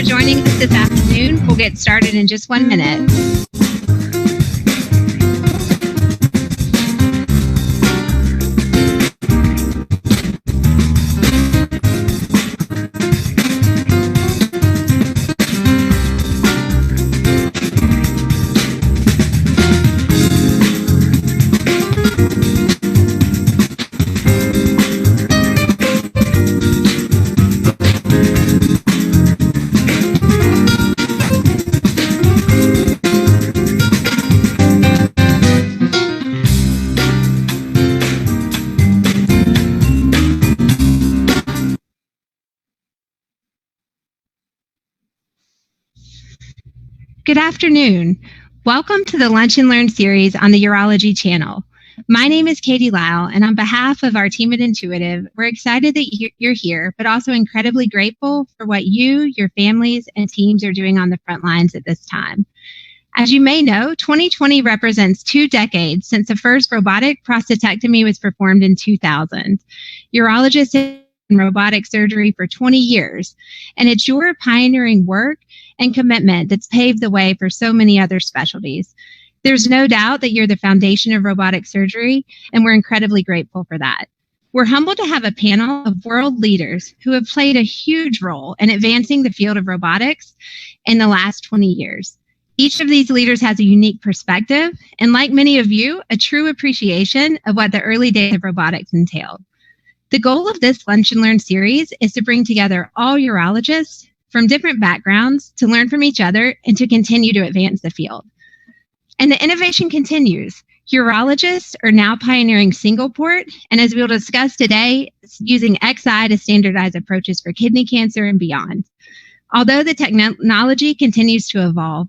joining us this afternoon. We'll get started in just 1 minute. Good afternoon. Welcome to the Lunch and Learn series on the Urology channel. My name is Katie Lau, and on behalf of our team at Intuitive, we're excited that you're here, but also incredibly grateful for what you, your families, and teams are doing on the front lines at this time. As you may know, 2020 represents 2 decades since the first robotic prostatectomy was performed in 2000. Urologists in robotic surgery for 20 years, and it's your pioneering work and commitment that's paved the way for so many other specialties. There's no doubt that you're the foundation of robotic surgery, and we're incredibly grateful for that. We're humbled to have a panel of world leaders who have played a huge role in advancing the field of robotics in the last 20 years. Each of these leaders has a unique perspective, and like many of you, a true appreciation of what the early days of robotics entailed. The goal of this Lunch and Learn series is to bring together all urologists from different backgrounds to learn from each other and to continue to advance the field. And the innovation continues. Urologists are now pioneering single port, and as we'll discuss today, using XI to standardize approaches for kidney cancer and beyond. Although the technology continues to evolve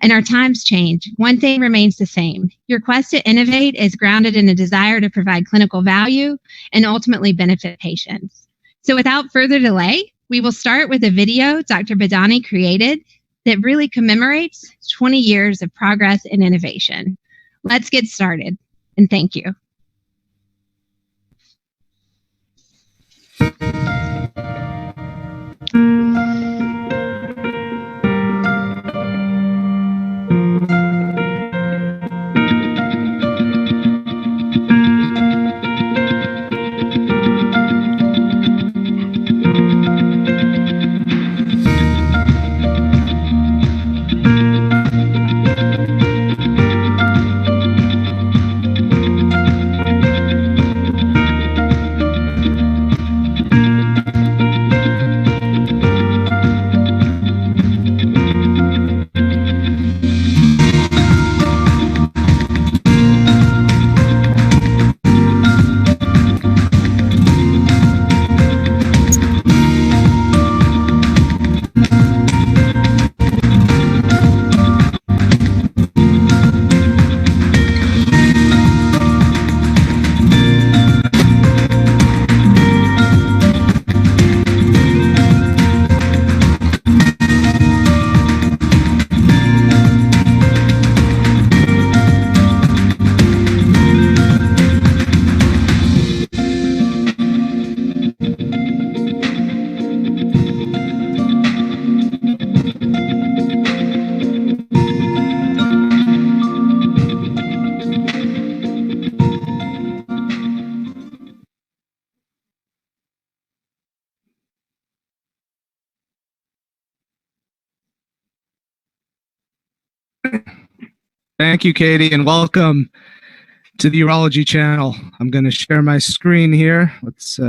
and our times change, one thing remains the same. Your quest to innovate is grounded in a desire to provide clinical value and ultimately benefit patients. So without further delay, we will start with a video Dr. Badani created that really commemorates 20 years of progress and innovation. Let's get started, and thank you. Thank you, Katie, and welcome to the Urology channel. I'm going to share my screen here. Let's,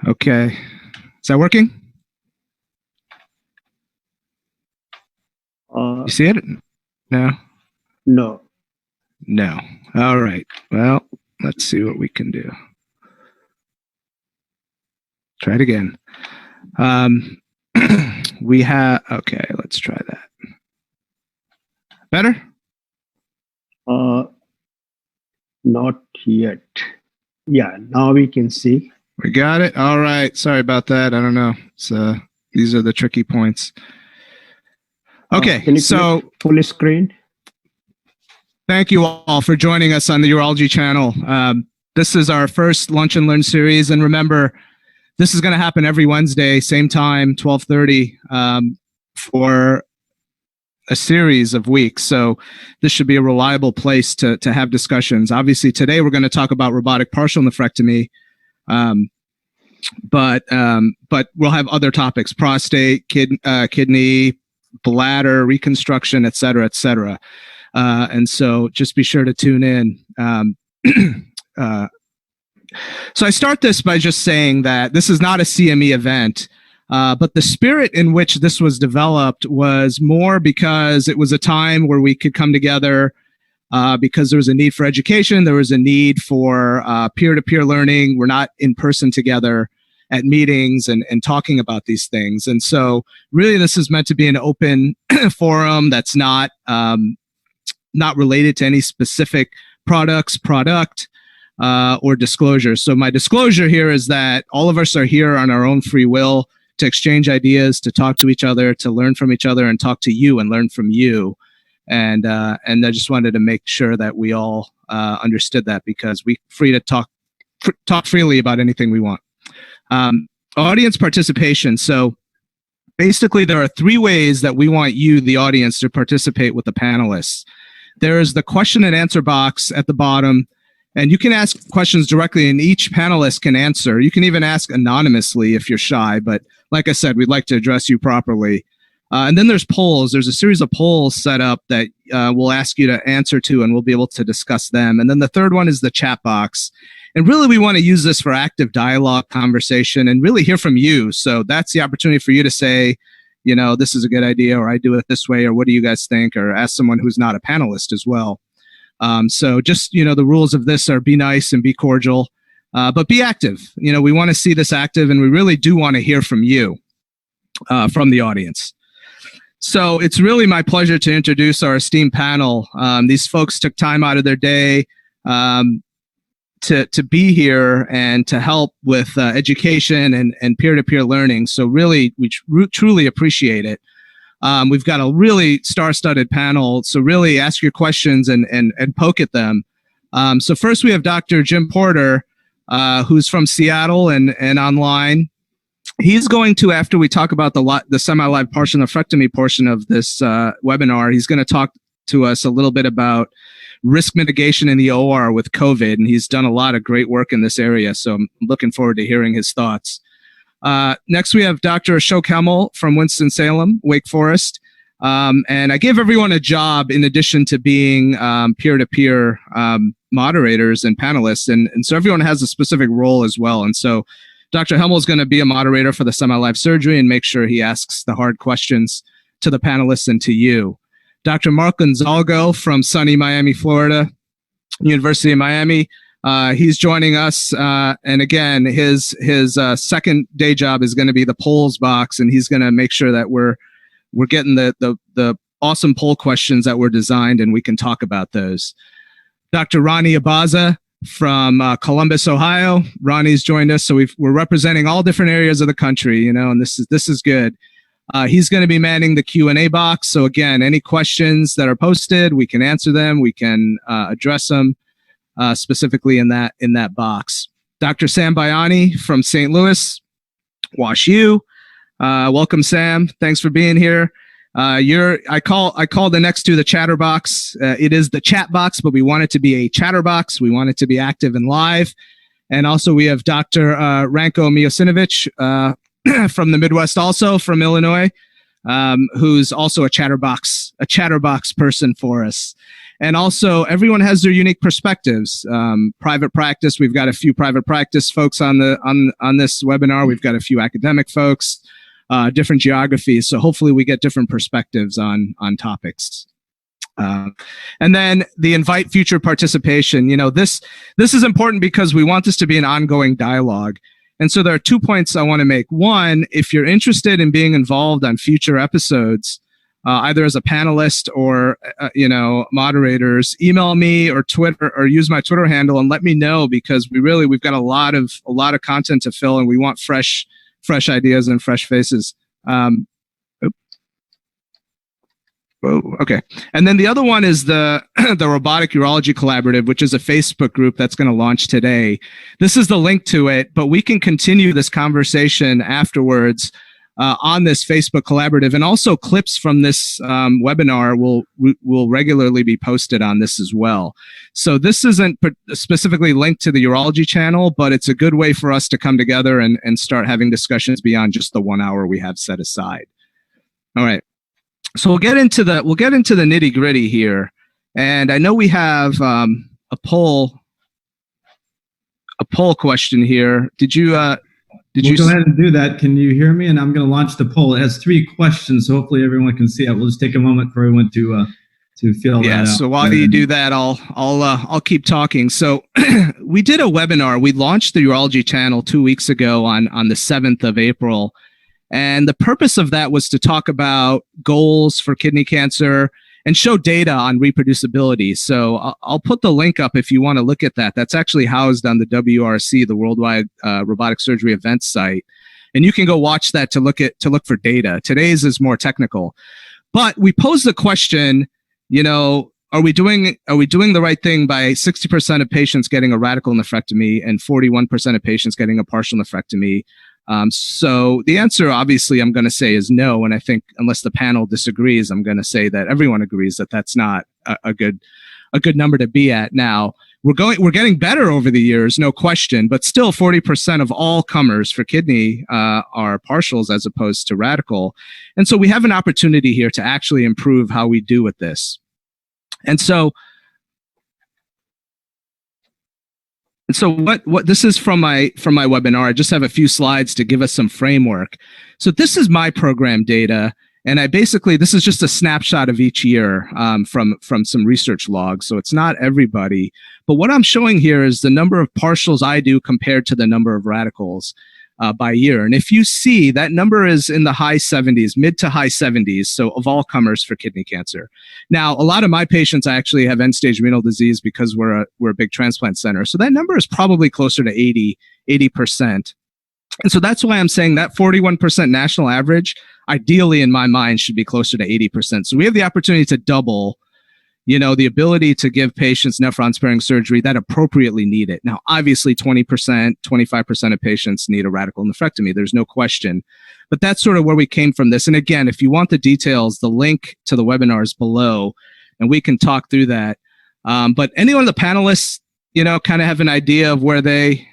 okay. Is that working? You see it? No? No. No. All right. Well, let's see what we can do. Try it again. We have, okay, let's try that. Better? Not yet. Yeah, now we can see. We got it? All right. Sorry about that. I don't know. It's, these are the tricky points. Okay, Can you so full screen? thank you all for joining us on the Urology channel. This is our first Lunch and Learn series, and remember, this is going to happen every Wednesday, same time, 12:30, for a series of weeks. So this should be a reliable place to have discussions. Obviously, today we're going to talk about robotic partial nephrectomy, but we'll have other topics: prostate, kidney, bladder, reconstruction, et cetera, et cetera. And so just be sure to tune in. So I start this by just saying that this is not a CME event, but the spirit in which this was developed was more because it was a time where we could come together, because there was a need for education. There was a need for peer-to-peer learning. We're not in person together at meetings and talking about these things. And so really this is meant to be an open forum that's not related to any specific product, or disclosure. So my disclosure here is that all of us are here on our own free will to exchange ideas, to talk to each other, to learn from each other, and talk to you and learn from you. And I just wanted to make sure that we all understood that, because we're free to talk freely about anything we want. Audience participation. So basically there are 3 ways that we want you, the audience, to participate with the panelists. There is the question and answer box at the bottom, and you can ask questions directly and each panelist can answer. You can even ask anonymously if you're shy, but like I said, we'd like to address you properly. And then there's polls. There's a series of polls set up that we'll ask you to answer to, and we'll be able to discuss them. And then the third one is the chat box. And really, we want to use this for active dialogue, conversation, and really hear from you. So that's the opportunity for you to say, this is a good idea, or I do it this way, or what do you guys think? Or ask someone who's not a panelist as well. So just, the rules of this are be nice and be cordial, but be active. We want to see this active, and we really do want to hear from you, from the audience. So it's really my pleasure to introduce our esteemed panel. These folks took time out of their day to be here and to help with education and peer-to-peer learning. So really, we truly appreciate it. We've got a really star-studded panel, so really ask your questions and poke at them. So first we have Dr. Jim Porter, who's from Seattle and online. He's going to, after we talk about the semi-live partial nephrectomy portion of this webinar, he's going to talk to us a little bit about risk mitigation in the OR with COVID, and he's done a lot of great work in this area, so I'm looking forward to hearing his thoughts. Next, we have Dr. Ashok Hemel from Winston-Salem, Wake Forest. And I gave everyone a job in addition to being peer-to-peer moderators and panelists. And so everyone has a specific role as well. And so Dr. Hemel is going to be a moderator for the semi-live surgery and make sure he asks the hard questions to the panelists and to you. Dr. Mark Gonzalgo from sunny Miami, Florida, University of Miami. He's joining us, and again, his second day job is going to be the polls box, and he's going to make sure that we're getting the awesome poll questions that were designed, and we can talk about those. Dr. Ronnie Abaza from Columbus, Ohio. Ronnie's joined us, so we're representing all different areas of the country, and this is good. He's going to be manning the Q&A box. So again, any questions that are posted, we can answer them, we can address them. Specifically in that box. Dr. Sam Bayani from St. Louis, Wash U. Welcome, Sam. Thanks for being here. I call the next to the chatter box. It is the chat box, but we want it to be a chatter box. We want it to be active and live. And also we have Dr. Ranko Miocinovich from the Midwest, also from Illinois, who's also a chatterbox person for us. And also, everyone has their unique perspectives. Private practice, we've got a few private practice folks on this webinar. We've got a few academic folks, different geographies. So hopefully we get different perspectives on topics. And then the invite future participation. This is important because we want this to be an ongoing dialogue. And so there are 2 points I want to make. One, if you're interested in being involved on future episodes, either as a panelist or, moderators, email me or Twitter or use my Twitter handle and let me know, because we've got a lot of content to fill, and we want fresh ideas and fresh faces. Oh, okay. And then the other one is the the Robotic Urology Collaborative, which is a Facebook group that's going to launch today. This is the link to it, but we can continue this conversation afterwards on this Facebook collaborative, and also clips from this webinar will regularly be posted on this as well. So this isn't specifically linked to the urology channel, but it's a good way for us to come together and start having discussions beyond just the 1 hour we have set aside. All right. So we'll get into the nitty gritty here, and I know we have a poll question here. Did you We'll go ahead and do that. Can you hear me? And I'm going to launch the poll. It has 3 questions, so hopefully everyone can see it. We'll just take a moment for everyone to fill that out. So while you do that, I'll keep talking. So we did a webinar. We launched the urology channel 2 weeks ago on the 7th of April. And the purpose of that was to talk about goals for kidney cancer and show data on reproducibility. So I'll put the link up if you want to look at that. That's actually housed on the WRC, the Worldwide Robotic Surgery Events site. And you can go watch that to look for data. Today's is more technical. But we posed the question, are we doing the right thing by 60% of patients getting a radical nephrectomy and 41% of patients getting a partial nephrectomy? So the answer, obviously, I'm going to say is no. And I think unless the panel disagrees, I'm going to say that everyone agrees that that's not a good number to be at. Now we're getting better over the years, no question, but still 40% of all comers for kidney are partials as opposed to radical. And so we have an opportunity here to actually improve how we do with this. And so what this is from my webinar. I just have a few slides to give us some framework. So this is my program data, and this is just a snapshot of each year from some research logs. So it's not everybody, but what I'm showing here is the number of partials I do compared to the number of radicals by year. And if you see, that number is in the high 70s, mid to high 70s, so of all comers for kidney cancer. Now, a lot of my patients actually have end-stage renal disease because we're a big transplant center. So that number is probably closer to 80%. And so that's why I'm saying that 41% national average, ideally in my mind, should be closer to 80%. So we have the opportunity to double the ability to give patients nephron-sparing surgery that appropriately need it. Now, obviously, 20%, 25% of patients need a radical nephrectomy. There's no question. But that's sort of where we came from this. And again, if you want the details, the link to the webinar is below, and we can talk through that. But any one of the panelists, kind of have an idea of where they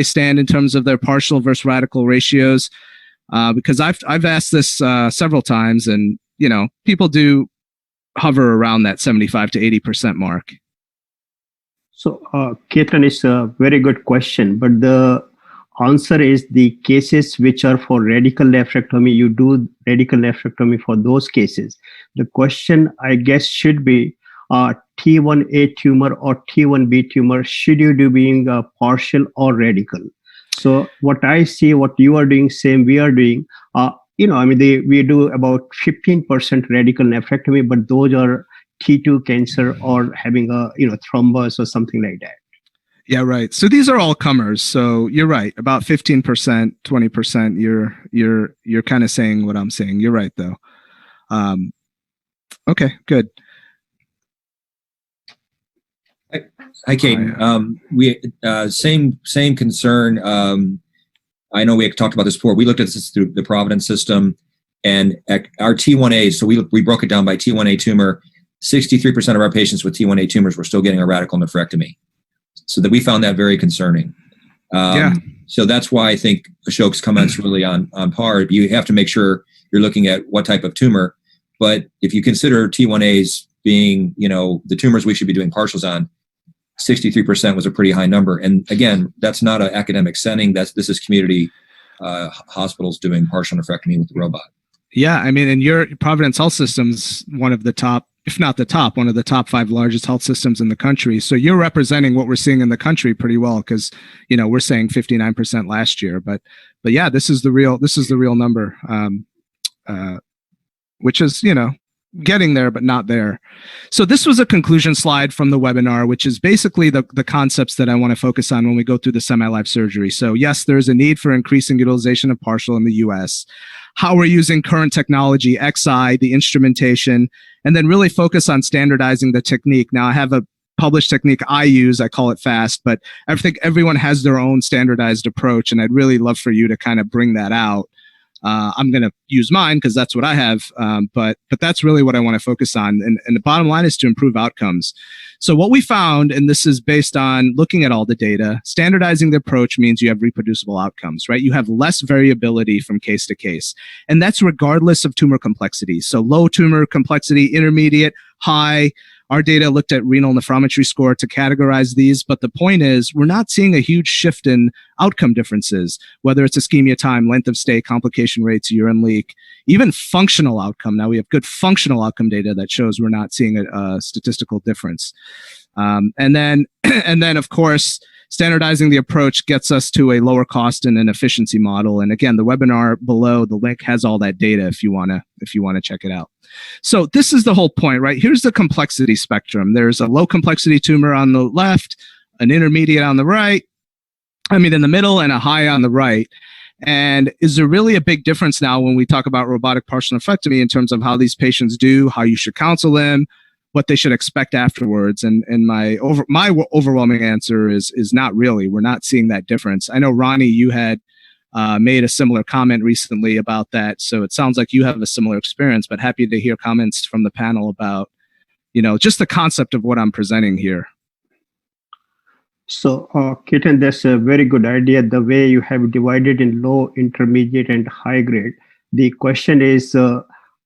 stand in terms of their partial versus radical ratios? Because I've asked this several times, and, people do hover around that 75 to 80% mark. So, Ketan, is a very good question, but the answer is the cases which are for radical nephrectomy, you do radical nephrectomy for those cases. The question, I guess, should be T1A tumor or T1B tumor, should you do being partial or radical? So what I see, what you are doing, same we are doing, we do about 15% radical nephrectomy, but those are T2 cancer or having a, thrombus or something like that. Yeah, right. So these are all comers. So you're right. About 15%, 20%. You're kind of saying what I'm saying. You're right, though. Okay, good. Hi, Caden. We same concern. I know we talked about this before. We looked at this through the Providence system, and our T1A. So we broke it down by T1A tumor. 63% of our patients with T1A tumors were still getting a radical nephrectomy. So that we found that very concerning. So that's why I think Ashok's comments really on par. You have to make sure you're looking at what type of tumor. But if you consider T1As being, the tumors we should be doing partials on, 63% was a pretty high number. And again, that's not an academic setting. This is community hospitals doing partial nephrectomy with the robot. Yeah, I mean, and your Providence Health System's one of the top, if not the top, one of the top 5 largest health systems in the country. So you're representing what we're seeing in the country pretty well, because we're saying 59% last year, but yeah, this is the real number, which is getting there, but not there. So this was a conclusion slide from the webinar, which is basically the concepts that I want to focus on when we go through the semi-live surgery. So yes, there's a need for increasing utilization of partial in the US, how we're using current technology, XI, the instrumentation, and then really focus on standardizing the technique. Now I have a published technique I use, I call it FAST, but I think everyone has their own standardized approach, and I'd really love for you to kind of bring that out. I'm going to use mine because that's what I have, but that's really what I want to focus on. And the bottom line is to improve outcomes. So what we found, and this is based on looking at all the data, standardizing the approach means you have reproducible outcomes, right? You have less variability from case to case, and that's regardless of tumor complexity. So low tumor complexity, intermediate, high. Our data looked at renal nephrometry score to categorize these, but the point is we're not seeing a huge shift in outcome differences, whether it's ischemia time, length of stay, complication rates, urine leak, even functional outcome. Now we have good functional outcome data that shows we're not seeing a statistical difference. And then of course, standardizing the approach gets us to a lower cost and an efficiency model. And again, the webinar below, the link has all that data if you want to check it out. So this is the whole point, right? Here's the complexity spectrum. There's a low complexity tumor on the left, an intermediate on the right, in the middle, and a high on the right. And is there really a big difference now when we talk about robotic partial nephrectomy in terms of how these patients do, how you should counsel them, what they should expect afterwards? And my overwhelming answer is not really. We're not seeing that difference. I know, Ronnie, you had made a similar comment recently about that. So it sounds like you have a similar experience, but happy to hear comments from the panel about, just the concept of what I'm presenting here. So, Ketan, that's a very good idea, the way you have divided in low, intermediate, and high grade. The question is,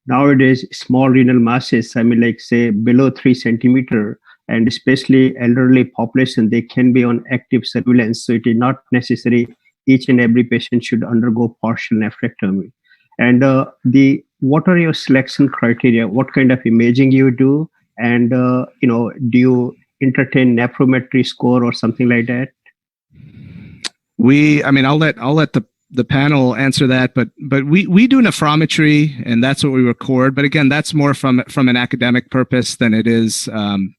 nowadays, small renal masses, say below 3 centimeter, and especially elderly population, they can be on active surveillance. So it is not necessary each and every patient should undergo partial nephrectomy. And what are your selection criteria? What kind of imaging you do? And, do you entertain nephrometry score or something like that? I'll let the panel answer that, but we do nephrometry, and that's what we record. But again, that's more from an academic purpose than it is, the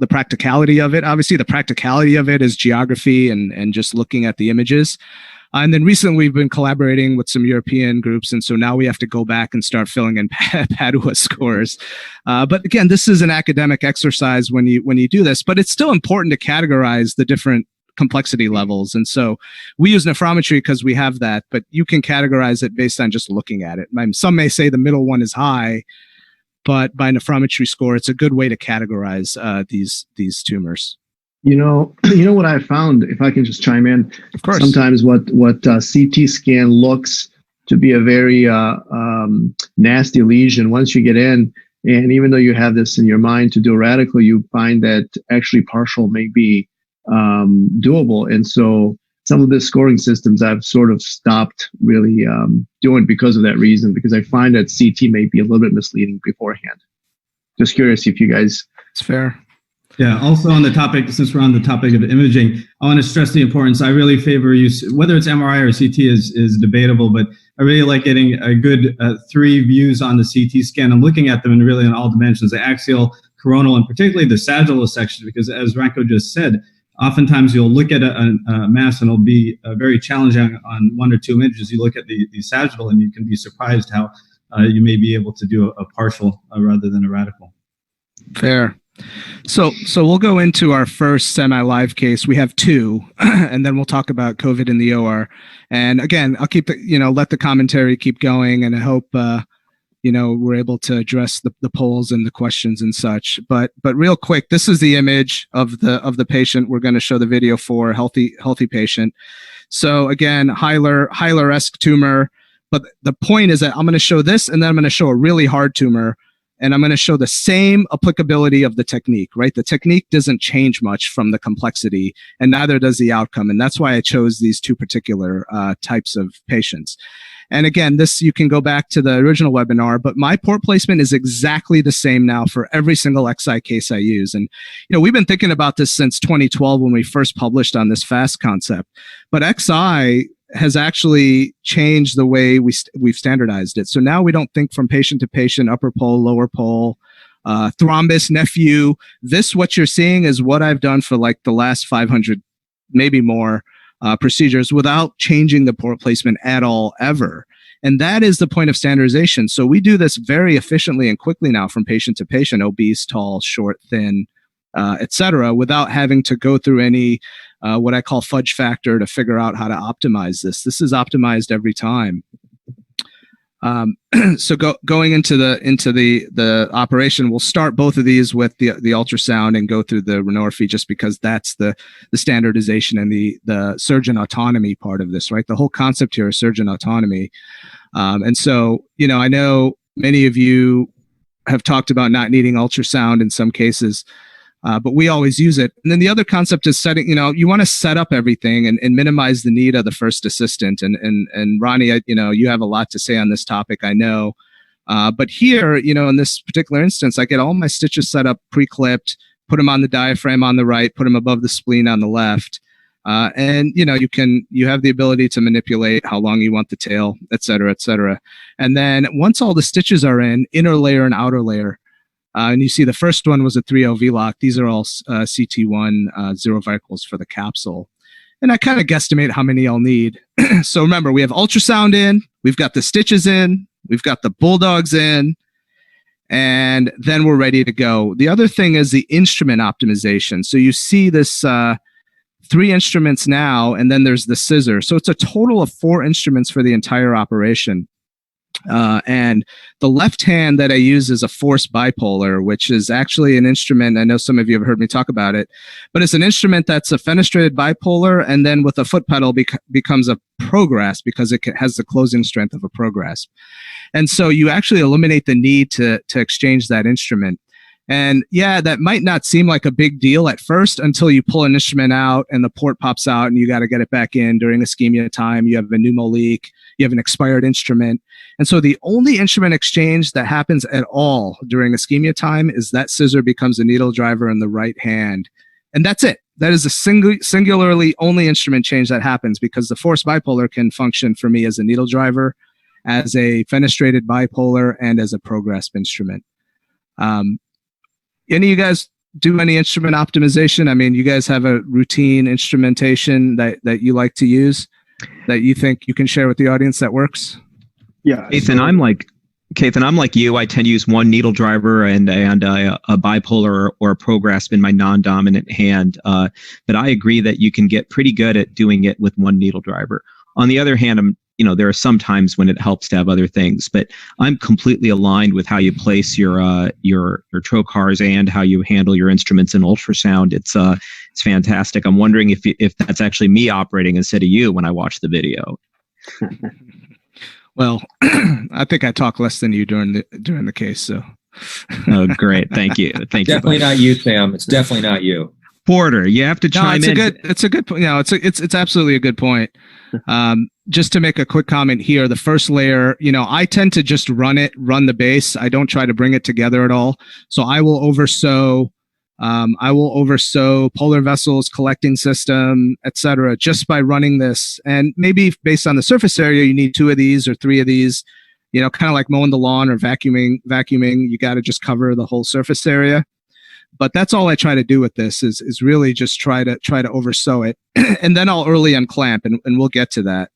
practicality of it. Obviously, the practicality of it is geography and just looking at the images. And then recently we've been collaborating with some European groups, and so now we have to go back and start filling in Padua scores. But again, this is an academic exercise when you do this, but it's still important to categorize the different complexity levels. And so we use nephrometry because we have that, but you can categorize it based on just looking at it. Some may say the middle one is high, but by nephrometry score, it's a good way to categorize these tumors. You know what I found, if I can just chime in. Of course. Sometimes what CT scan looks to be a very nasty lesion, once you get in, and even though you have this in your mind to do a radical, you find that actually partial may be doable. And so some of the scoring systems I've sort of stopped really doing because of that reason, because I find that CT may be a little bit misleading beforehand. Just curious if you guys... It's fair. Yeah. Also on the topic, since we're on the topic of imaging, I want to stress the importance. I really favor use, whether it's MRI or CT is debatable, but I really like getting a good 3 views on the CT scan and looking at them and really on all dimensions, the axial, coronal, and particularly the sagittal section, because as Ranko just said, oftentimes you'll look at a mass and it'll be very challenging on 1 or 2 images. You look at the sagittal and you can be surprised how you may be able to do a partial rather than a radical. Fair. So we'll go into our first semi-live case. We have 2, and then we'll talk about COVID in the OR. And again, I'll keep let the commentary keep going, and I hope we're able to address the polls and the questions and such. But real quick, this is the image of the patient we're going to show the video for, healthy patient. So again, Hyler-esque tumor. But the point is that I'm going to show this, and then I'm going to show a really hard tumor. And I'm going to show the same applicability of the technique, right? The technique doesn't change much from the complexity, and neither does the outcome. And that's why I chose these 2 particular types of patients. And again, this, you can go back to the original webinar, but my port placement is exactly the same now for every single XI case I use. And, we've been thinking about this since 2012 when we first published on this FAST concept. But XI, has actually changed the way we've standardized it. So now we don't think from patient to patient, upper pole, lower pole, thrombus, nephew. What you're seeing is what I've done for like the last 500, maybe more procedures without changing the port placement at all, ever. And that is the point of standardization. So we do this very efficiently and quickly now from patient to patient, obese, tall, short, thin, etc., without having to go through any what I call fudge factor to figure out how to optimize this. This is optimized every time. So going into the operation, we'll start both of these with the ultrasound and go through the Renorphy, just because that's the standardization and the surgeon autonomy part of this, right? The whole concept here is surgeon autonomy. And so, I know many of you have talked about not needing ultrasound in some cases, but we always use it. And then the other concept is setting, you want to set up everything and minimize the need of the first assistant. And Ronnie, you have a lot to say on this topic, I know. But here, in this particular instance, I get all my stitches set up pre-clipped, put them on the diaphragm on the right, put them above the spleen on the left. And you have the ability to manipulate how long you want the tail, et cetera, et cetera. And then once all the stitches are in, inner layer and outer layer, and you see the first one was a 3L V-lock. These are all CT1 zero verticals for the capsule. And I kind of guesstimate how many I'll need. So remember, we have ultrasound in, we've got the stitches in, we've got the bulldogs in, and then we're ready to go. The other thing is the instrument optimization. So you see this 3 instruments now, and then there's the scissor. So it's a total of 4 instruments for the entire operation. And the left hand that I use is a forced bipolar, which is actually an instrument. I know some of you have heard me talk about it, but it's an instrument that's a fenestrated bipolar, and then with a foot pedal becomes a progress because it has the closing strength of a progress. And so you actually eliminate the need to exchange that instrument. And yeah, that might not seem like a big deal at first until you pull an instrument out and the port pops out and you got to get it back in during ischemia time. You have a pneumo leak, you have an expired instrument. And so the only instrument exchange that happens at all during ischemia time is that scissor becomes a needle driver in the right hand. And that's it. That is a singularly only instrument change that happens, because the forced bipolar can function for me as a needle driver, as a fenestrated bipolar, and as a progress instrument. Any of you guys do any instrument optimization? I mean, you guys have a routine instrumentation that you like to use that you think you can share with the audience that works? Yeah. Nathan, I'm like you. I tend to use one needle driver and a bipolar or a progress in my non-dominant hand. But I agree that you can get pretty good at doing it with one needle driver. On the other hand, there are some times when it helps to have other things, but I'm completely aligned with how you place your trocars and how you handle your instruments in ultrasound. It's fantastic. I'm wondering if that's actually me operating instead of you when I watch the video. Well, I think I talk less than you during the case. So, oh, great, thank you, Definitely not you, Sam. It's definitely not you. Porter, you have to chime in. It's a good point. No, it's absolutely a good point. Just to make a quick comment here, the first layer, I tend to just run the base. I don't try to bring it together at all. So I will oversew polar vessels, collecting system, etc., just by running this. And maybe based on the surface area, you need 2 of these or 3 of these. Kind of like mowing the lawn or vacuuming. You got to just cover the whole surface area. But that's all I try to do with this is really just try to oversew it, and then I'll early unclamp, and we'll get to that.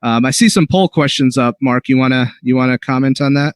I see some poll questions up. Mark, you wanna comment on that?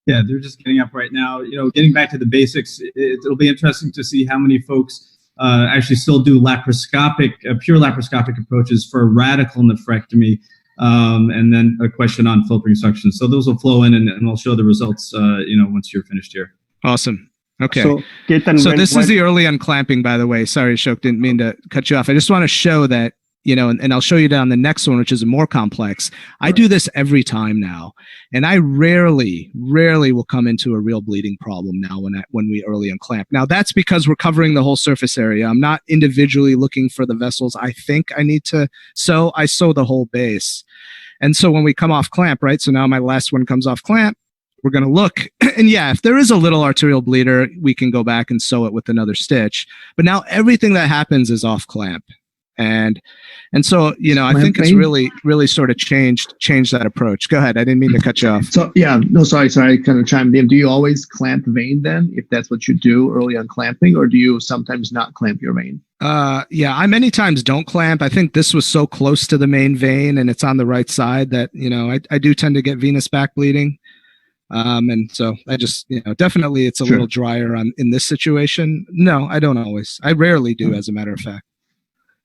Yeah, they're just getting up right now. Getting back to the basics, it'll be interesting to see how many folks actually still do pure laparoscopic approaches for radical nephrectomy, and then a question on filtering suction. So those will flow in, and I'll show the results. Once you're finished here. Awesome. Okay. So this is the early unclamping, by the way. Sorry, Ashok, didn't mean to cut you off. I just want to show that, and I'll show you down the next one, which is more complex. I do this every time now, and I rarely will come into a real bleeding problem now when we early unclamp. Now, that's because we're covering the whole surface area. I'm not individually looking for the vessels I think I need to sew. I sew the whole base. And so when we come off clamp, right? So now my last one comes off clamp. We're going to look, and yeah, if there is a little arterial bleeder, we can go back and sew it with another stitch. But now everything that happens is off clamp. And so, I think it's really sort of changed that approach. Go ahead. I didn't mean to cut you off. So sorry, I kind of chimed in. Do you always clamp vein then, if that's what you do early on clamping, or do you sometimes not clamp your vein? Yeah, I many times don't clamp. I think this was so close to the main vein and it's on the right side that, I do tend to get venous back bleeding. And so I just, definitely it's a little drier in this situation. No, I don't always. I rarely do, as a matter of fact.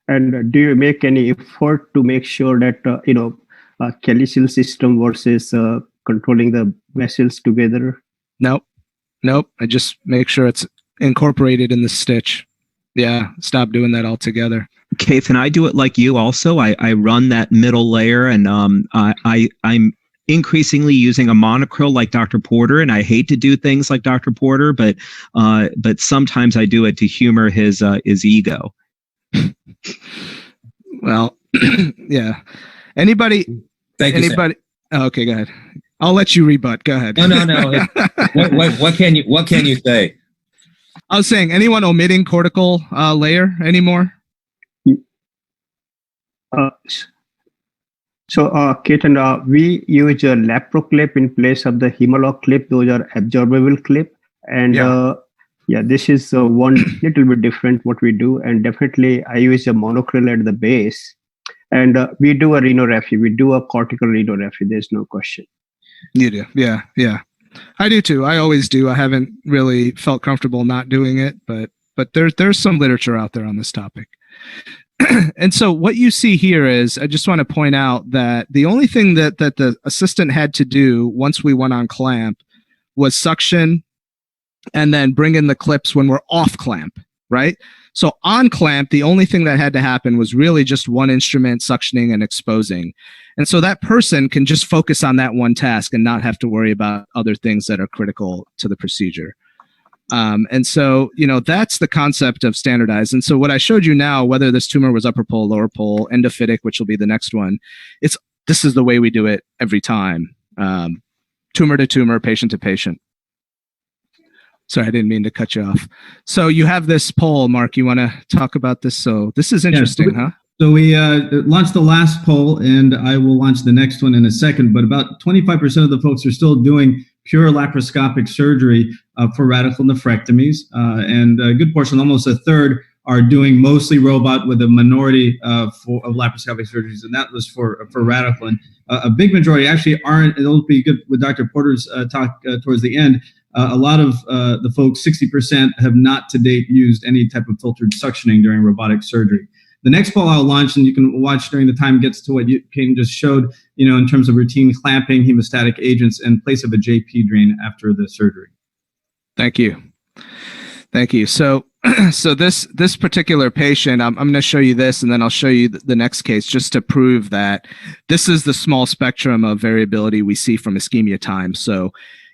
And do you make any effort to make sure that, calicil system versus controlling the vessels together? Nope. I just make sure it's incorporated in the stitch. Yeah, stop doing that altogether. Keith, and I do it like you also. I run that middle layer, and I'm increasingly using a monocryl like Dr. Porter, and I hate to do things like Dr. Porter, but sometimes I do it to humor his ego. Well, yeah. Anybody? Thank you, anybody? Oh, okay, go ahead. I'll let you rebut. Go ahead. No. What can you say? I was saying, anyone omitting cortical layer anymore? Ketan, we use a Lapro clip in place of the Hemalock clip. Those are absorbable clip. And this is one little bit different what we do. And definitely I use a monocryl at the base. And we do a rhinography. We do a cortical rhinography. There's no question. You do. Yeah. I do too. I always do. I haven't really felt comfortable not doing it, but there's some literature out there on this topic. And so what you see here is, I just want to point out that the only thing that the assistant had to do once we went on clamp was suction and then bring in the clips when we're off clamp, right? So on clamp, the only thing that had to happen was really just one instrument suctioning and exposing. And so that person can just focus on that one task and not have to worry about other things that are critical to the procedure. And so, that's the concept of standardized. And so what I showed you now, whether this tumor was upper pole, lower pole, endophytic, which will be the next one, this is the way we do it every time. Tumor to tumor, patient to patient. Sorry, I didn't mean to cut you off. So you have this poll, Mark. You want to talk about this? So this is interesting, huh? So we launched the last poll, and I will launch the next one in a second. But about 25% of the folks are still doing pure laparoscopic surgery for radical nephrectomies, and a good portion, almost a third, are doing mostly robot with a minority of laparoscopic surgeries, and that was for radical. And a big majority actually aren't. It'll be good with Dr. Porter's talk towards the end. A lot of the folks, 60%, have not to date used any type of filtered suctioning during robotic surgery. The next poll I'll launch, and you can watch during the time, gets to what Kane just showed, in terms of routine clamping, hemostatic agents, and place of a JP drain after the surgery. Thank you. So this particular patient, I'm going to show you this, and then I'll show you the next case just to prove that this is the small spectrum of variability we see from ischemia time. So,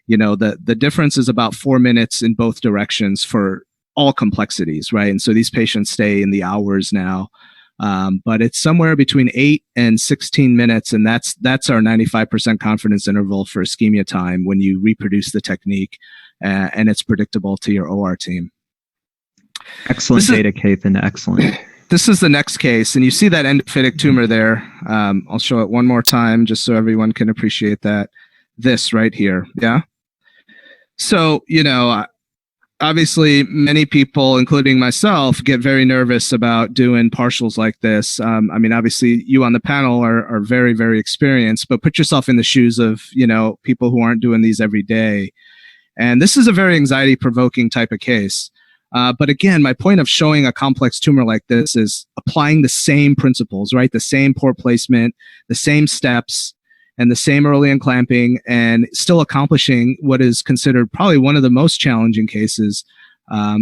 the difference is about 4 minutes in both directions for all complexities, right? And so these patients stay in the hours now, but it's somewhere between 8 and 16 minutes, and that's our 95% confidence interval for ischemia time when you reproduce the technique, and it's predictable to your OR team. Excellent data, Keithan. Excellent. This is the next case, and you see that endophytic tumor there. I'll show it one more time just so everyone can appreciate that. This right here, yeah? So, obviously, many people, including myself, get very nervous about doing partials like this. Obviously, you on the panel are very, very experienced, but put yourself in the shoes of, people who aren't doing these every day. And this is a very anxiety-provoking type of case. But again, my point of showing a complex tumor like this is applying the same principles, right? The same port placement, the same steps, and the same early unclamping, and still accomplishing what is considered probably one of the most challenging cases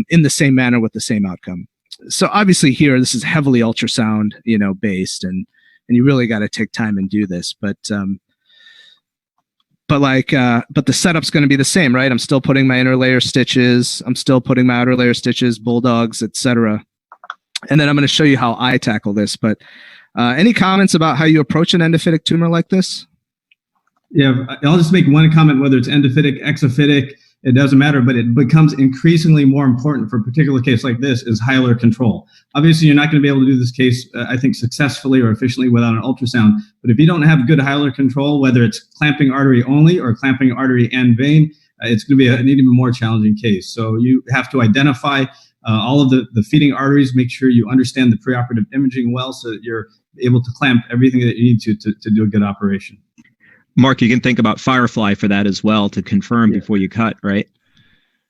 in the same manner with the same outcome. So obviously here, this is heavily ultrasound, based, and you really got to take time and do this. But the setup's going to be the same, right? I'm still putting my inner layer stitches. I'm still putting my outer layer stitches, bulldogs, etc. And then I'm going to show you how I tackle this. But any comments about how you approach an endophytic tumor like this? Yeah, I'll just make one comment, whether it's endophytic, exophytic, it doesn't matter, but it becomes increasingly more important for a particular case like this is hilar control. Obviously, you're not going to be able to do this case, I think, successfully or efficiently without an ultrasound. But if you don't have good hilar control, whether it's clamping artery only or clamping artery and vein, it's going to be an even more challenging case. So you have to identify all of the feeding arteries, make sure you understand the preoperative imaging well so that you're able to clamp everything that you need to do a good operation. Mark, you can think about Firefly for that as well to confirm before you cut, right?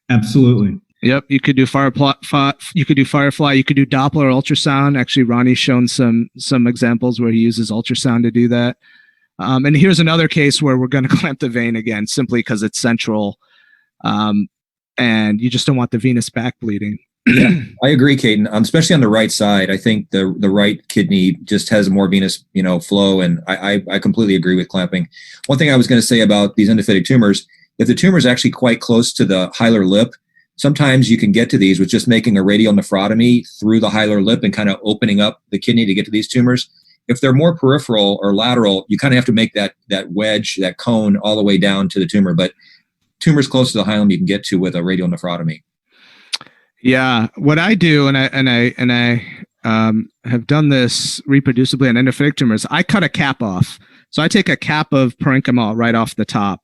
Absolutely. Yep, you could do Firefly. You could do Doppler ultrasound. Actually, Ronnie's shown some examples where he uses ultrasound to do that. And here's another case where we're going to clamp the vein again, simply because it's central, and you just don't want the venous back bleeding. Yeah, I agree, Caden. Especially on the right side, I think the right kidney just has more venous, flow, and I completely agree with clamping. One thing I was going to say about these endophytic tumors, if the tumor is actually quite close to the hilar lip, sometimes you can get to these with just making a radial nephrotomy through the hilar lip and kind of opening up the kidney to get to these tumors. If they're more peripheral or lateral, you kind of have to make that wedge, that cone, all the way down to the tumor. But tumors close to the hilum, you can get to with a radial nephrotomy. Yeah, what I do, and I have done this reproducibly on endophytic tumors. I cut a cap off, so I take a cap of parenchyma right off the top,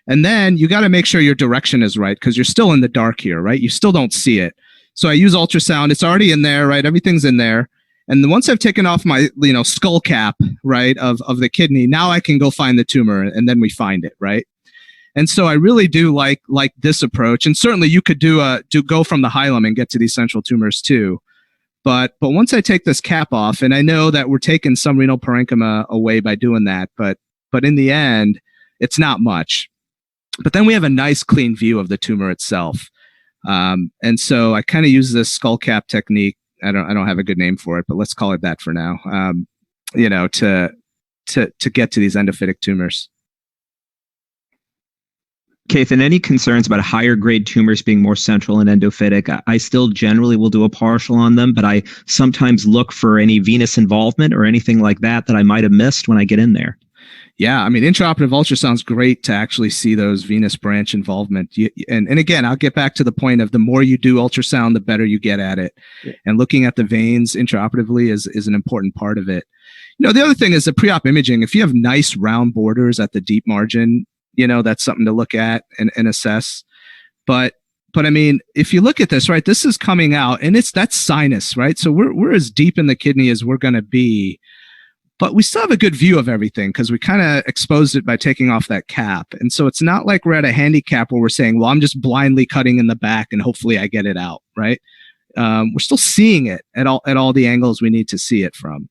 and then you got to make sure your direction is right because you're still in the dark here, right? You still don't see it, so I use ultrasound. It's already in there, right? Everything's in there, and then once I've taken off my skull cap, right, of the kidney, now I can go find the tumor, and then we find it, right? And so I really do like this approach, and certainly you could go from the hilum and get to these central tumors too. But once I take this cap off, and I know that we're taking some renal parenchyma away by doing that, but in the end, it's not much. But then we have a nice clean view of the tumor itself, and so I kind of use this skull cap technique. I don't have a good name for it, but let's call it that for now. To get to these endophytic tumors. Kathan, any concerns about higher grade tumors being more central and endophytic? I still generally will do a partial on them, but I sometimes look for any venous involvement or anything like that I might have missed when I get in there. Yeah, I mean, intraoperative ultrasound's great to actually see those venous branch involvement. And again, I'll get back to the point of the more you do ultrasound, the better you get at it. Yeah. And looking at the veins intraoperatively is an important part of it. The other thing is the pre-op imaging. If you have nice round borders at the deep margin, that's something to look at and assess. But I mean, if you look at this, right, this is coming out and that's sinus, right? So we're as deep in the kidney as we're going to be, but we still have a good view of everything because we kind of exposed it by taking off that cap. And so it's not like we're at a handicap where we're saying, well, I'm just blindly cutting in the back and hopefully I get it out, right? We're still seeing it at all the angles we need to see it from.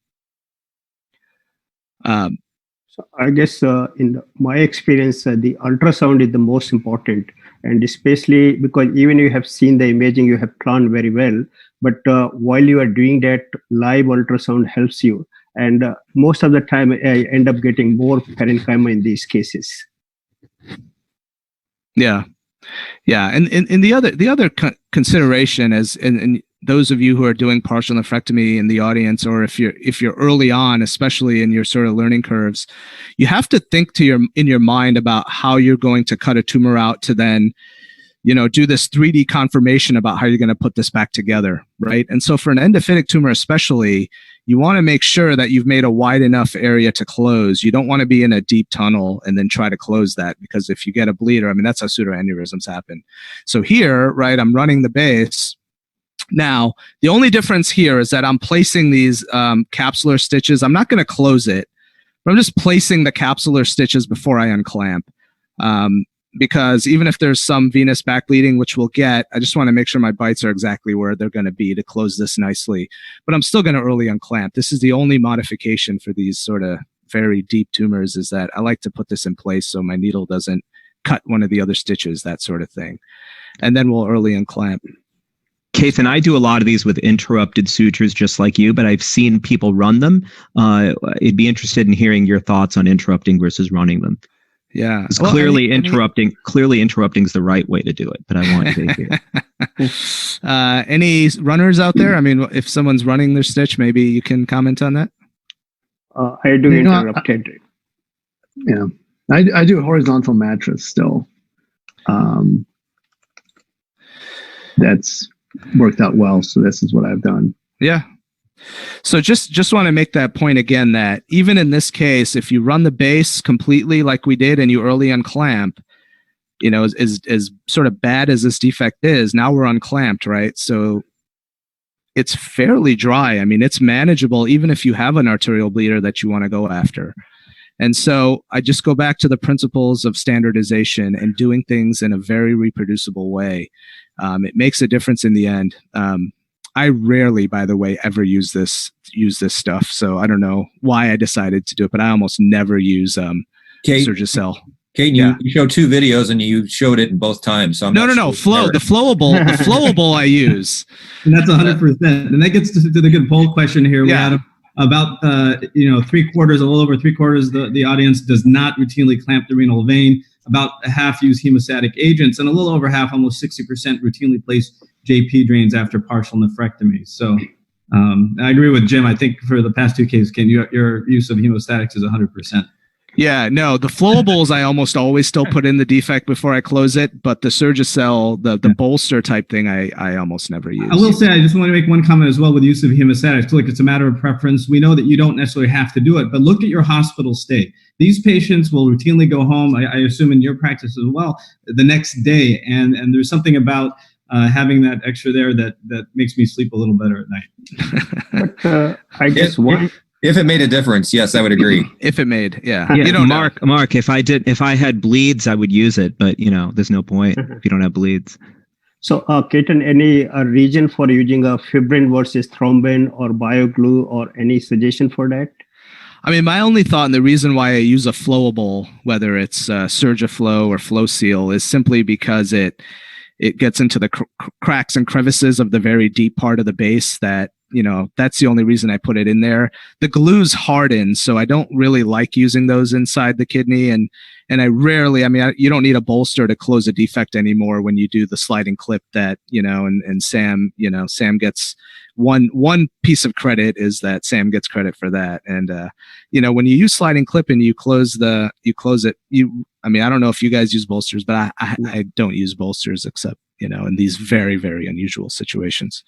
So I guess in my experience, the ultrasound is the most important, and especially because even you have seen the imaging, you have planned very well, but while you are doing that, live ultrasound helps you. And most of the time, I end up getting more parenchyma in these cases. Yeah. And the other consideration is, and those of you who are doing partial nephrectomy in the audience, or if you're early on, especially in your sort of learning curves, you have to think in your mind about how you're going to cut a tumor out to then, do this 3D confirmation about how you're going to put this back together, right? And so for an endophytic tumor especially, you want to make sure that you've made a wide enough area to close. You don't want to be in a deep tunnel and then try to close that, because if you get a bleeder, I mean, that's how pseudoaneurysms happen. So here, right, I'm running the base. Now, the only difference here is that I'm placing these capsular stitches. I'm not going to close it, but I'm just placing the capsular stitches before I unclamp. Because even if there's some venous back bleeding, which we'll get, I just want to make sure my bites are exactly where they're going to be to close this nicely. But I'm still going to early unclamp. This is the only modification for these sort of very deep tumors, is that I like to put this in place so my needle doesn't cut one of the other stitches, that sort of thing. And then we'll early unclamp. Kathan, I do a lot of these with interrupted sutures just like you, but I've seen people run them. I'd be interested in hearing your thoughts on interrupting versus running them. Yeah. It's clearly interrupting is the right way to do it, but I want to hear. Any runners out there? I mean, if someone's running their stitch, maybe you can comment on that. I do interrupted. Yeah. I do horizontal mattress still. that's worked out well. So this is what I've done. Yeah. So just want to make that point again, that even in this case, if you run the base completely like we did and you early unclamp, you know, as sort of bad as this defect is, now we're unclamped, right? So it's fairly dry. I mean, it's manageable even if you have an arterial bleeder that you want to go after. And so I just go back to the principles of standardization and doing things in a very reproducible way. It makes a difference in the end. I rarely, by the way, ever use this stuff. So I don't know why I decided to do it, but I almost never use Surgicel. Kate, you showed 2 videos and you showed it in both times. So no. The flowable I use. And that's 100%. And that gets to the good poll question here. We had about 3/4, a little over 3/4, the audience does not routinely clamp the renal vein. About half use hemostatic agents, and a little over half, almost 60%, routinely place JP drains after partial nephrectomy. So I agree with Jim. I think for the past 2 cases, Ken, your use of hemostatics is 100%. Yeah, no, the flowables I almost always still put in the defect before I close it, but the Surgicel, the bolster type thing, I almost never use. I will say, I just want to make one comment as well with use of hemostatics. Look, it's a matter of preference. We know that you don't necessarily have to do it, but look at your hospital stay. These patients will routinely go home, I assume in your practice as well, the next day, and there's something about having that extra there that makes me sleep a little better at night. But I guess if it made a difference, yes, I would agree. If it made, yeah. You don't Mark, if I had bleeds, I would use it, but there's no point if you don't have bleeds. So, Ketan, any reason for using a fibrin versus thrombin or BioGlue, or any suggestion for that? I mean, my only thought, and the reason why I use a flowable, whether it's Surgiflow or FlowSeal, is simply because it gets into the cracks and crevices of the very deep part of the base that, that's the only reason I put it in there. The glues harden, so I don't really like using those inside the kidney. And I rarely, you don't need a bolster to close a defect anymore when you do the sliding clip that, and Sam, Sam gets one piece of credit is that Sam gets credit for that. And, when you use sliding clip and you close it, I don't know if you guys use bolsters, but I don't use bolsters except, in these very, very unusual situations.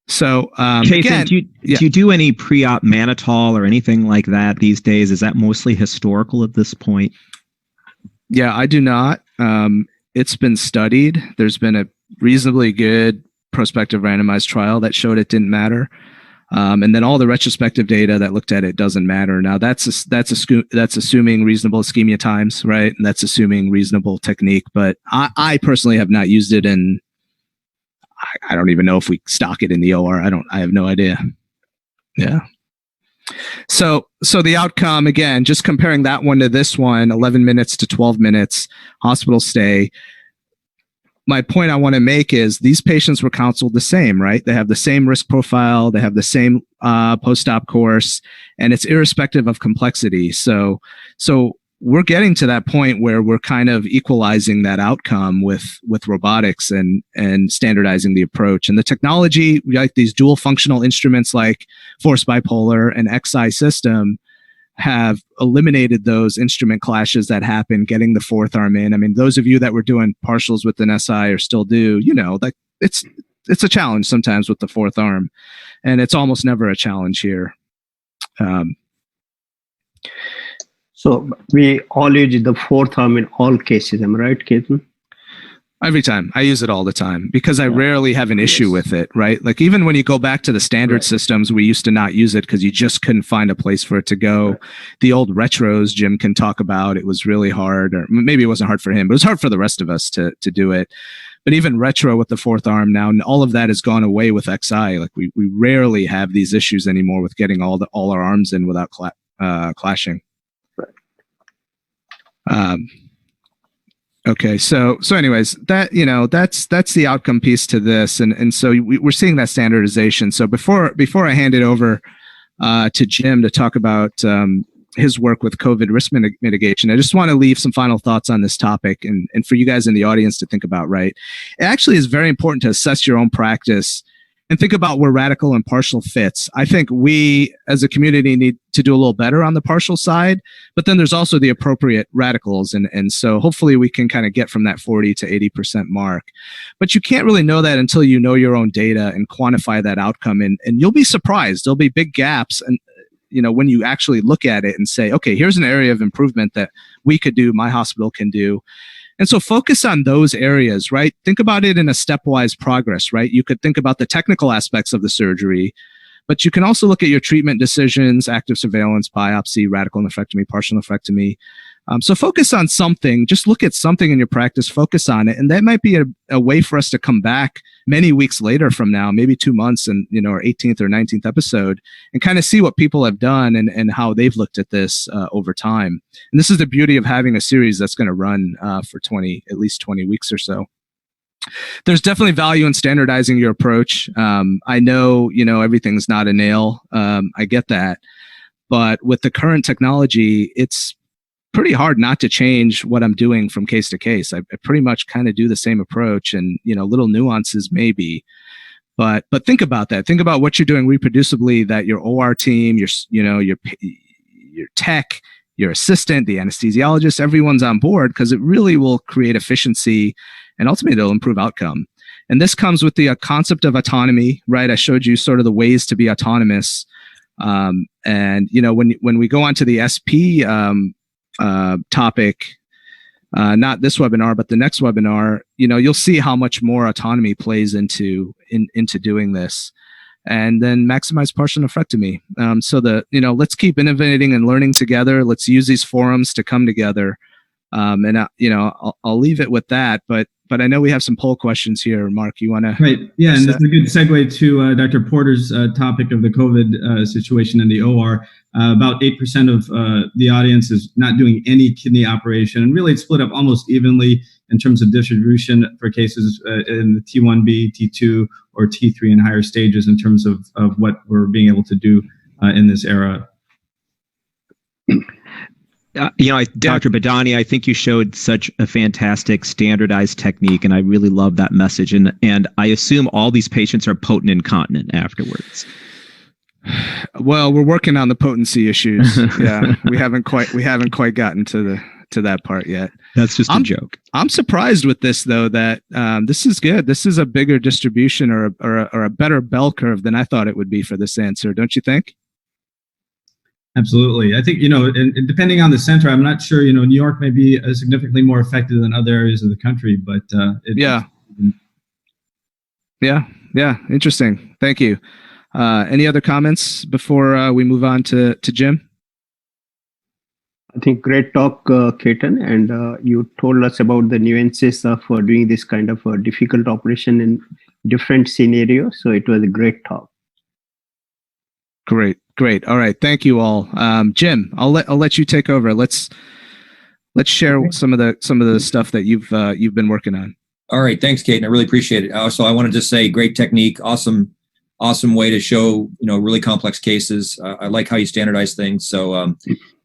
So, Jason, do you do any pre-op mannitol or anything like that these days? Is that mostly historical at this point? Yeah, I do not. It's been studied. There's been a reasonably good prospective randomized trial that showed it didn't matter. And then all the retrospective data that looked at it doesn't matter. Now that's assuming reasonable ischemia times, right? And that's assuming reasonable technique. But I personally have not used it, and I don't even know if we stock it in the OR. I have no idea. Yeah. So the outcome, again, just comparing that one to this one, 11 minutes to 12 minutes, hospital stay. My point I want to make is these patients were counseled the same, right? They have the same risk profile. They have the same post-op course, and it's irrespective of complexity. So we're getting to that point where we're kind of equalizing that outcome with robotics and standardizing the approach. And the technology, like these dual functional instruments like force bipolar and XI system, have eliminated those instrument clashes that happen getting the fourth arm in. I mean, those of you that were doing partials with an SI or still do, like it's a challenge sometimes with the fourth arm, and it's almost never a challenge here. So we all use the fourth arm in all cases, am I right, Ketan? Every time. I use it all the time because I rarely have an issue with it, right? Like even when you go back to the standard systems, we used to not use it because you just couldn't find a place for it to go. Right. The old retros, Jim can talk about, it was really hard, or maybe it wasn't hard for him, but it was hard for the rest of us to do it. But even retro with the fourth arm now, all of that has gone away with XI. Like we rarely have these issues anymore with getting all our arms in without clashing. Okay. So anyways, that, that's the outcome piece to this. And so we're seeing that standardization. So before I hand it over, to Jim to talk about, his work with COVID risk mitigation, I just want to leave some final thoughts on this topic and for you guys in the audience to think about, right? It actually is very important to assess your own practice and think about where radical and partial fits. I think we as a community need to do a little better on the partial side, but then there's also the appropriate radicals. And so hopefully we can kind of get from that 40 to 80% mark. But you can't really know that until you know your own data and quantify that outcome. And you'll be surprised. There'll be big gaps. And when you actually look at it and say, okay, here's an area of improvement that we could do, my hospital can do. And so focus on those areas, right? Think about it in a stepwise progress, right? You could think about the technical aspects of the surgery, but you can also look at your treatment decisions, active surveillance, biopsy, radical nephrectomy, partial nephrectomy. So focus on something, just look at something in your practice, focus on it. And that might be a way for us to come back many weeks later from now, maybe 2 months and, our 18th or 19th episode and kind of see what people have done and how they've looked at this over time. And this is the beauty of having a series that's going to run for at least 20 weeks or so. There's definitely value in standardizing your approach. I know, everything's not a nail. I get that. But with the current technology, it's pretty hard not to change what I'm doing from case to case. I pretty much kind of do the same approach and, little nuances maybe, but think about that. Think about what you're doing reproducibly, that your OR team, your tech, your assistant, the anesthesiologist, everyone's on board, because it really will create efficiency and ultimately it'll improve outcome. And this comes with the concept of autonomy, right? I showed you sort of the ways to be autonomous. And, when we go on to the SP, topic, not this webinar, but the next webinar, you'll see how much more autonomy plays into doing this, and then maximize partial nephrectomy. Let's keep innovating and learning together. Let's use these forums to come together. I'll leave it with that, but I know we have some poll questions here. Mark, you want to? Right. Yeah. And that's a good segue to Dr. Porter's topic of the COVID situation in the OR. About 8% of the audience is not doing any kidney operation. And really it's split up almost evenly in terms of distribution for cases in the T1B, T2, or T3 and higher stages in terms of what we're being able to do in this era. Dr. Badani, I think you showed such a fantastic standardized technique, and I really love that message. And I assume all these patients are potent incontinent afterwards. Well, we're working on the potency issues. Yeah, we haven't quite gotten to that part yet. That's just a joke. I'm surprised with this though, that this is good. This is a bigger distribution or a better bell curve than I thought it would be for this answer. Don't you think? Absolutely. I think, and depending on the center, I'm not sure, New York may be significantly more affected than other areas of the country, but Yeah. Interesting. Thank you. Any other comments before we move on to Jim? I think great talk, Ketan, and you told us about the nuances of doing this kind of difficult operation in different scenarios. So it was a great talk. Great. All right. Thank you all. Jim, I'll let you take over. Let's share some of the stuff that you've been working on. All right. Thanks, Kate. I really appreciate it. Also, I wanted to say great technique. Awesome way to show, really complex cases. I like how you standardize things. So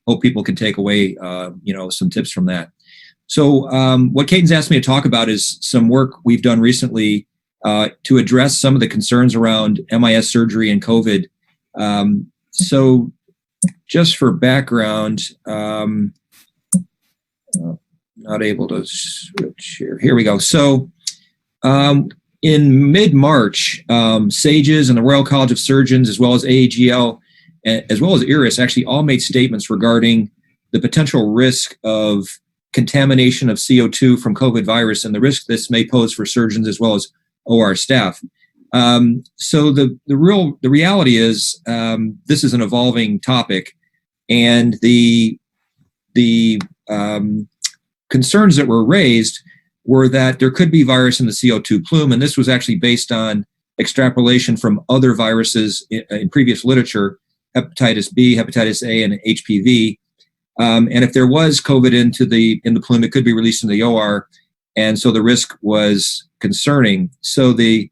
hope people can take away, some tips from that. So what Katen's asked me to talk about is some work we've done recently to address some of the concerns around MIS surgery and COVID. So just for background, not able to switch here. Here we go. So in mid-March, SAGES and the Royal College of Surgeons, as well as AAGL, as well as IRIS, actually all made statements regarding the potential risk of contamination of CO2 from COVID virus and the risk this may pose for surgeons as well as OR staff. So the reality is this is an evolving topic, and the concerns that were raised were that there could be virus in the CO2 plume, and this was actually based on extrapolation from other viruses in previous literature, hepatitis B, hepatitis A, and HPV. And if there was COVID in the plume, it could be released in the OR, and so the risk was concerning. So the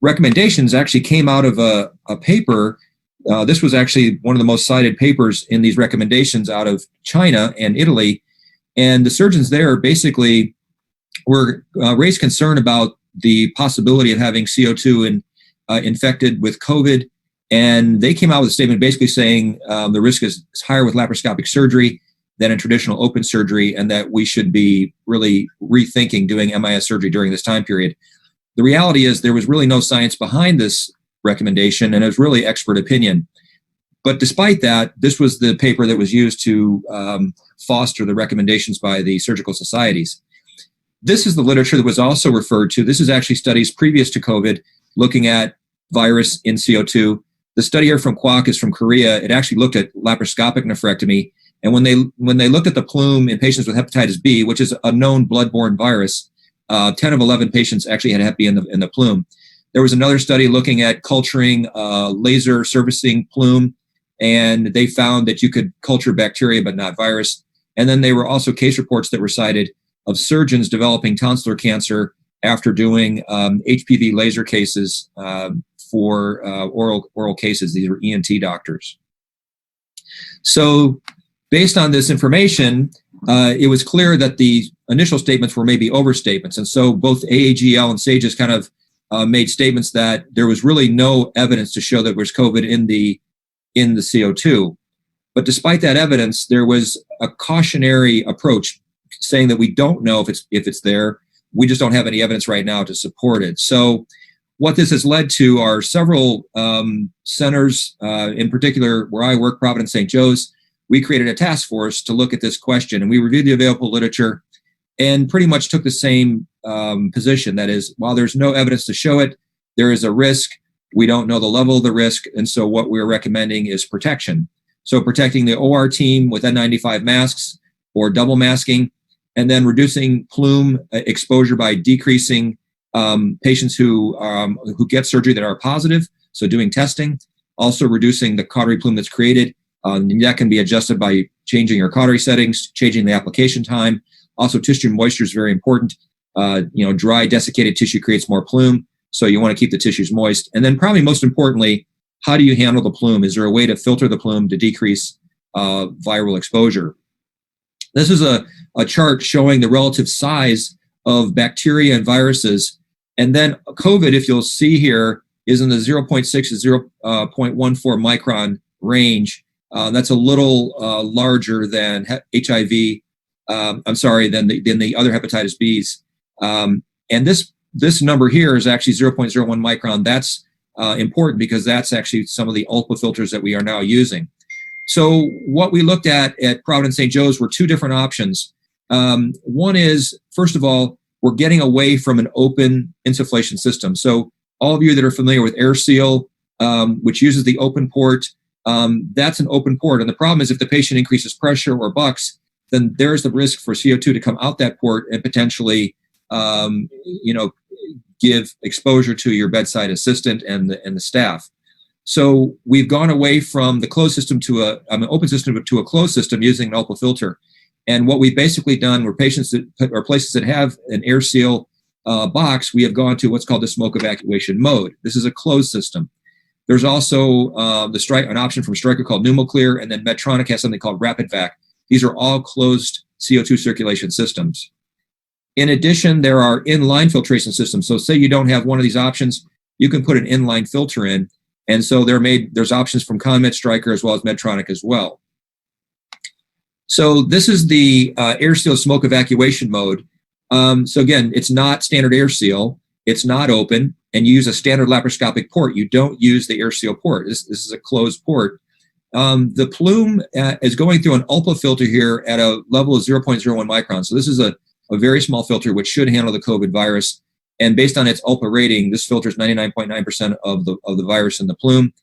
recommendations actually came out of a paper. This was actually one of the most cited papers in these recommendations out of China and Italy. And the surgeons there basically were raised concern about the possibility of having CO2 infected with COVID. And they came out with a statement basically saying the risk is higher with laparoscopic surgery than in traditional open surgery, and that we should be really rethinking doing MIS surgery during this time period. The reality is there was really no science behind this recommendation, and it was really expert opinion. But despite that, this was the paper that was used to foster the recommendations by the surgical societies. This is the literature that was also referred to. This is actually studies previous to COVID looking at virus in CO2. The study here from Kwok is from Korea. It actually looked at laparoscopic nephrectomy. And when they looked at the plume in patients with hepatitis B, which is a known bloodborne virus, 10 of 11 patients actually had Hep B in the plume. There was another study looking at culturing laser surfacing plume, and they found that you could culture bacteria but not virus. And then there were also case reports that were cited of surgeons developing tonsillar cancer after doing HPV laser cases for oral cases. These were ENT doctors. So based on this information, it was clear that the initial statements were maybe overstatements. And so both AAGL and SAGES kind of made statements that there was really no evidence to show that there was COVID in the CO2. But despite that evidence, there was a cautionary approach saying that we don't know if it's there. We just don't have any evidence right now to support it. So what this has led to are several centers, in particular where I work, Providence St. Joe's. We created a task force to look at this question, and we reviewed the available literature and pretty much took the same position. That is, while there's no evidence to show it, there is a risk. We don't know the level of the risk, and so what we're recommending is protection. So protecting the OR team with N95 masks or double masking, and then reducing plume exposure by decreasing patients who get surgery that are positive, so doing testing, also reducing the cautery plume that's created. That can be adjusted by changing your cautery settings, changing the application time. Also, tissue moisture is very important. Dry, desiccated tissue creates more plume, so you want to keep the tissues moist. And then probably most importantly, how do you handle the plume? Is there a way to filter the plume to decrease viral exposure? This is a chart showing the relative size of bacteria and viruses. And then COVID, if you'll see here, is in the 0.6 to 0.14 micron range. That's a little larger than HIV. Than the other hepatitis B's. And this number here is actually 0.01 micron. That's important because that's actually some of the ULPA filters that we are now using. So what we looked at Providence St. Joe's were two different options. One is, first of all, we're getting away from an open insufflation system. So all of you that are familiar with AirSeal, which uses the open port, that's an open port. And the problem is if the patient increases pressure or bucks, then there's the risk for CO2 to come out that port and potentially, give exposure to your bedside assistant and the staff. So we've gone away from the closed system to an open system to a closed system using an ULPA filter. And what we've basically done were places that have an AirSeal box, we have gone to what's called the smoke evacuation mode. This is a closed system. There's also an option from Stryker called PneumoClear, and then Medtronic has something called RapidVac. These are all closed CO2 circulation systems. In addition, there are inline filtration systems. So say you don't have one of these options, you can put an inline filter in. And so there's options from ConMed, Stryker, as well as Medtronic as well. So this is the AirSeal smoke evacuation mode. So again, it's not standard AirSeal. It's not open, and you use a standard laparoscopic port. You don't use the AirSeal port. This is a closed port. The plume is going through an ULPA filter here at a level of 0.01 microns. So this is a very small filter which should handle the COVID virus. And based on its ULPA rating, this filters 99.9% of the virus in the plume.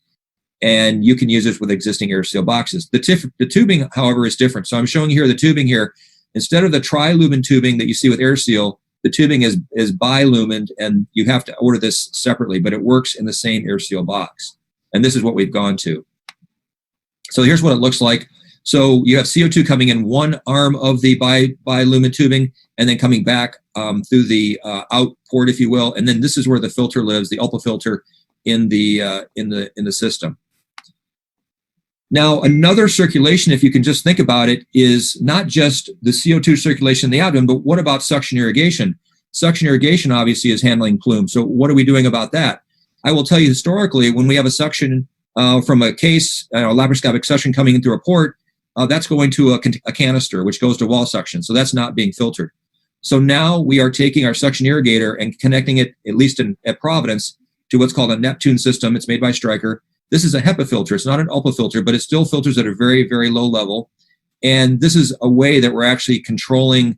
And you can use this with existing AirSeal boxes. The tubing, however, is different. So I'm showing here the tubing here. Instead of the tri-lumen tubing that you see with AirSeal, the tubing is bilumened, and you have to order this separately, but it works in the same AirSeal box. And this is what we've gone to. So here's what it looks like. So you have CO2 coming in one arm of the bilumen tubing, and then coming back through the out port, if you will. And then this is where the filter lives, the ULPA filter in the system. Now, another circulation, if you can just think about it, is not just the CO2 circulation in the abdomen, but what about suction irrigation? Suction irrigation obviously is handling plume. So what are we doing about that? I will tell you historically, when we have a suction from a case, laparoscopic suction coming in through a port, that's going to a canister, which goes to wall suction. So that's not being filtered. So now we are taking our suction irrigator and connecting it, at least at Providence, to what's called a Neptune system. It's made by Stryker. This is a HEPA filter. It's not an ULPA filter, but it still filters at a very, very low level. And this is a way that we're actually controlling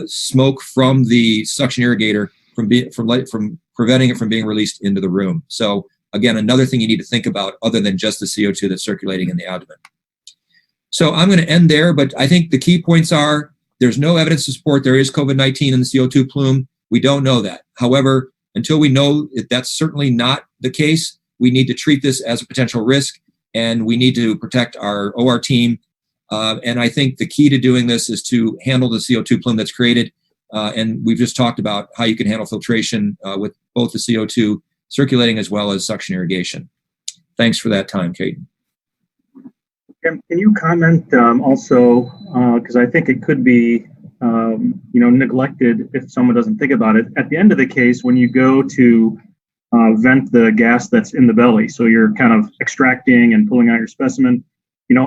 smoke from the suction irrigator from preventing it from being released into the room. So again, another thing you need to think about other than just the CO2 that's circulating in the abdomen. So I'm going to end there, but I think the key points are there's no evidence to support there is COVID-19 in the CO2 plume. We don't know that. However, until we know that that's certainly not the case, we need to treat this as a potential risk, and we need to protect our OR team. And I think the key to doing this is to handle the CO2 plume that's created. And we've just talked about how you can handle filtration with both the CO2 circulating as well as suction irrigation. Thanks for that time, Caden. Can you comment also, because I think it could be neglected if someone doesn't think about it. At the end of the case, when you go to vent the gas that's in the belly, so you're kind of extracting and pulling out your specimen,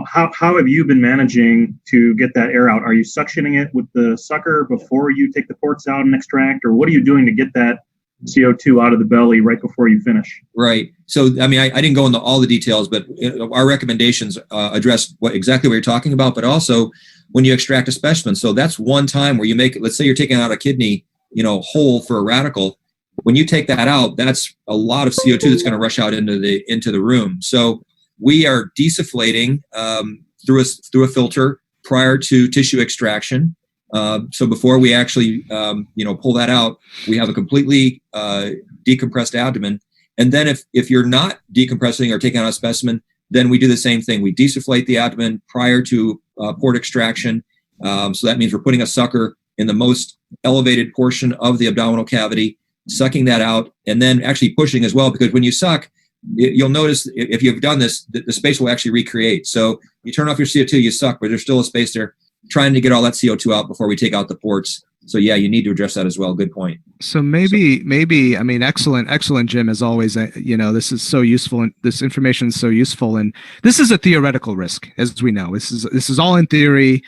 how have you been managing to get that air out? Are you suctioning it with the sucker before you take the ports out and extract, or what are you doing to get that CO2 out of the belly right before you finish? Right. So, I mean, I didn't go into all the details, but our recommendations address exactly what you're talking about, but also when you extract a specimen. So that's one time where you make, let's say you're taking out a kidney, whole for a radical. When you take that out, that's a lot of CO2 that's going to rush out into the room. So we are desufflating through a filter prior to tissue extraction. So before we actually, pull that out, we have a completely decompressed abdomen. And then if you're not decompressing or taking out a specimen, then we do the same thing. We desufflate the abdomen prior to port extraction. So that means we're putting a sucker in the most elevated portion of the abdominal cavity, sucking that out, and then actually pushing as well, because when you suck, you'll notice if you've done this, the space will actually recreate. So you turn off your CO2, you suck, but there's still a space there, trying to get all that CO2 out before we take out the ports. So yeah, you need to address that as well. Good point. So maybe, I mean, excellent, Jim, as always. This is so useful, and this information is so useful. And this is a theoretical risk, as we know. This is all in theory.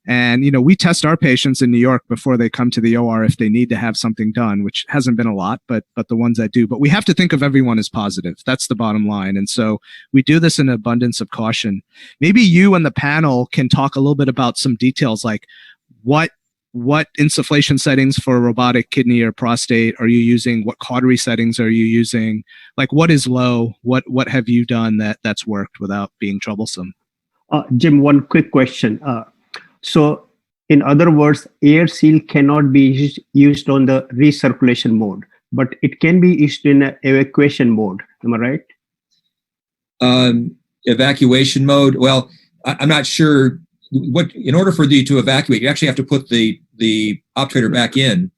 And, we test our patients in New York before they come to the OR if they need to have something done, which hasn't been a lot, but the ones that do. But we have to think of everyone as positive. That's the bottom line. And so we do this in abundance of caution. Maybe you and the panel can talk a little bit about some details, like what insufflation settings for robotic kidney or prostate are you using? What cautery settings are you using? Like, what is low? What have you done that's worked without being troublesome? Jim, one quick question. So in other words, air seal cannot be used on the recirculation mode, but it can be used in an evacuation mode. Am I right? Evacuation mode. Well, I'm not sure in order for you to evacuate, you actually have to put the obturator back in.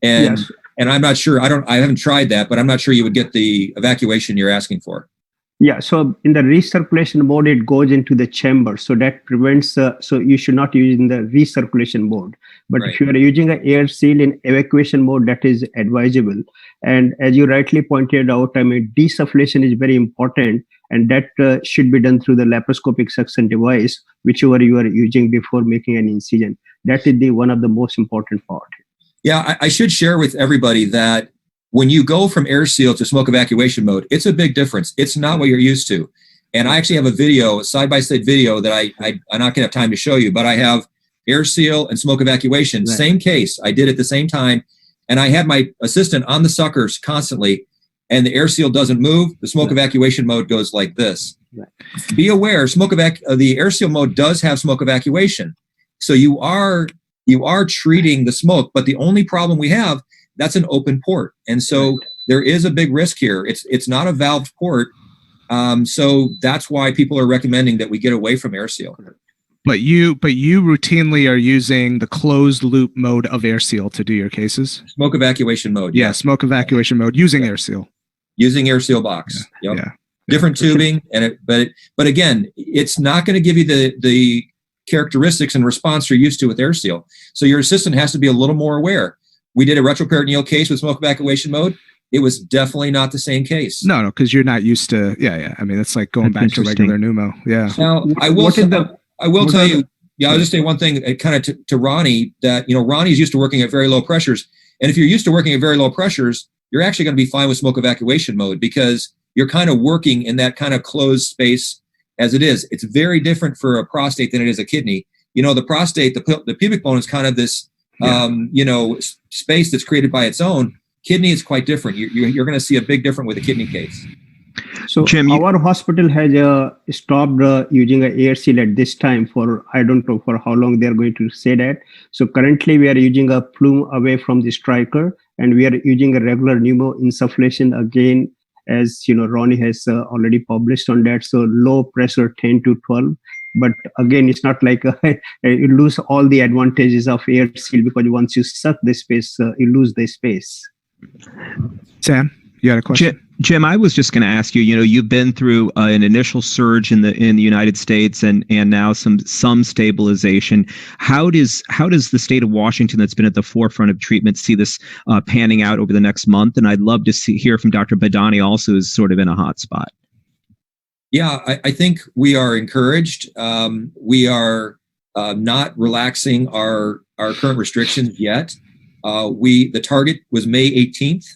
And, yes. And I'm not sure, I haven't tried that, but I'm not sure you would get the evacuation you're asking for. Yeah, so in the recirculation mode, it goes into the chamber. So that prevents, so you should not use in the recirculation mode. But right. If you are using an air seal in evacuation mode, that is advisable. And as you rightly pointed out, desufflation is very important. And that should be done through the laparoscopic suction device, whichever you are using before making an incision. That is one of the most important part. Yeah, I should share with everybody that when you go from air seal to smoke evacuation mode, it's a big difference. It's not what you're used to. And I actually have a video, a side-by-side video that I'm not going to have time to show you, but I have air seal and smoke evacuation, right. Same case. I did it at the same time. And I had my assistant on the suckers constantly, and the air seal doesn't move. The smoke evacuation mode goes like this. Right. Be aware, the air seal mode does have smoke evacuation. So you are treating the smoke, but the only problem we have, that's an open port. And so there is a big risk here. It's not a valved port. So that's why people are recommending that we get away from air seal. But you routinely are using the closed loop mode of air seal to do your cases? Smoke evacuation mode. Yeah, smoke evacuation mode using air seal. Using air seal box. Yep. Yeah. Different tubing, but again, it's not going to give you the characteristics and response you're used to with air seal. So your assistant has to be a little more aware. We did a retroperitoneal case with smoke evacuation mode. It was definitely not the same case. No, because you're not used to. Yeah. I mean, it's like going back to regular pneumo. Yeah. Now, I will tell you. Yeah, I'll just say one thing, kind of to Ronnie, that Ronnie's used to working at very low pressures, and if you're used to working at very low pressures, you're actually going to be fine with smoke evacuation mode because you're kind of working in that kind of closed space as it is. It's very different for a prostate than it is a kidney. The prostate, the pubic bone is kind of this, space that's created by its own. Kidney is quite different. You're going to see a big difference with a kidney case. So Jim, our hospital has stopped using an air seal at this time for, I don't know for how long they're going to say that. So currently we are using a plume away from the striker, and we are using a regular pneumo insufflation again, as Ronnie has already published on that. So low pressure 10 to 12. But again, it's not like you lose all the advantages of air seal, because once you suck the space, you lose the space. Sam, you had a question? Jim, I was just going to ask you. You've been through an initial surge in the United States and now some stabilization. How does the state of Washington, that's been at the forefront of treatment, see this panning out over the next month? And I'd love to hear from Dr. Badani, also, who's sort of in a hot spot. Yeah, I think we are encouraged. We are not relaxing our current restrictions yet. The target was May 18th.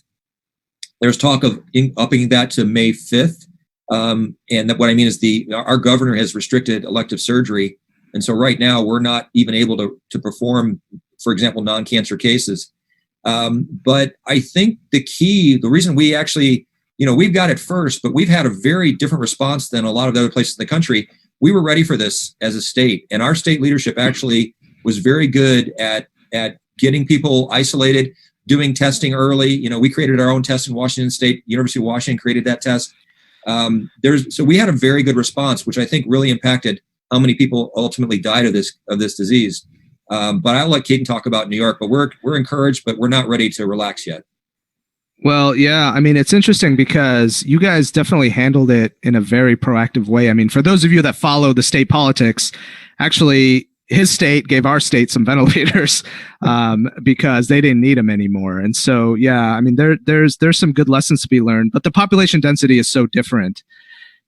There's talk of upping that to May 5th. And what I mean is our governor has restricted elective surgery. And so right now we're not even able to perform, for example, non-cancer cases. But I think the reason we actually, we've got it first, but we've had a very different response than a lot of the other places in the country. We were ready for this as a state, and our state leadership actually was very good at getting people isolated, doing testing early. We created our own test in Washington State. University of Washington created that test. So we had a very good response, which I think really impacted how many people ultimately died of this disease. But I'll let Keaton talk about New York. But we're encouraged, but we're not ready to relax yet. Well, yeah, I mean, it's interesting because you guys definitely handled it in a very proactive way. I mean, for those of you that follow the state politics, actually, his state gave our state some ventilators because they didn't need them anymore. And so, yeah, I mean, there's some good lessons to be learned, but the population density is so different.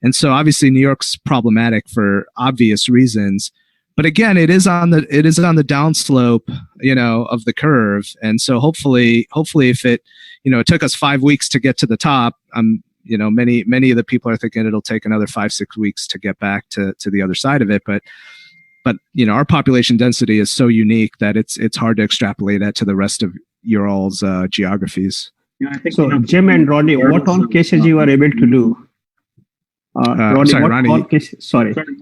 And so obviously New York's problematic for obvious reasons. But again, it is on the downslope, of the curve. And so hopefully if it took us 5 weeks to get to the top, many of the people are thinking it'll take another 5-6 weeks to get back to the other side of it. But our population density is so unique that it's hard to extrapolate that to the rest of your all's geographies. Yeah, I think so. Jim and Ronnie, what all cases you were able to do?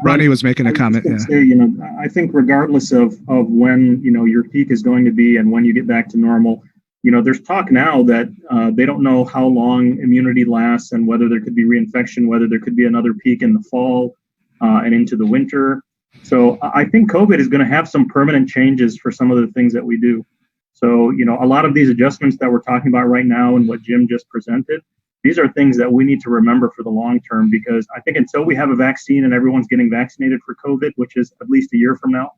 Ronnie was making a comment. Yeah. Say, I think regardless of when your peak is going to be and when you get back to normal, there's talk now that they don't know how long immunity lasts and whether there could be reinfection, whether there could be another peak in the fall and into the winter. So I think COVID is going to have some permanent changes for some of the things that we do. So, a lot of these adjustments that we're talking about right now and what Jim just presented, these are things that we need to remember for the long term, because I think until we have a vaccine and everyone's getting vaccinated for COVID, which is at least a year from now,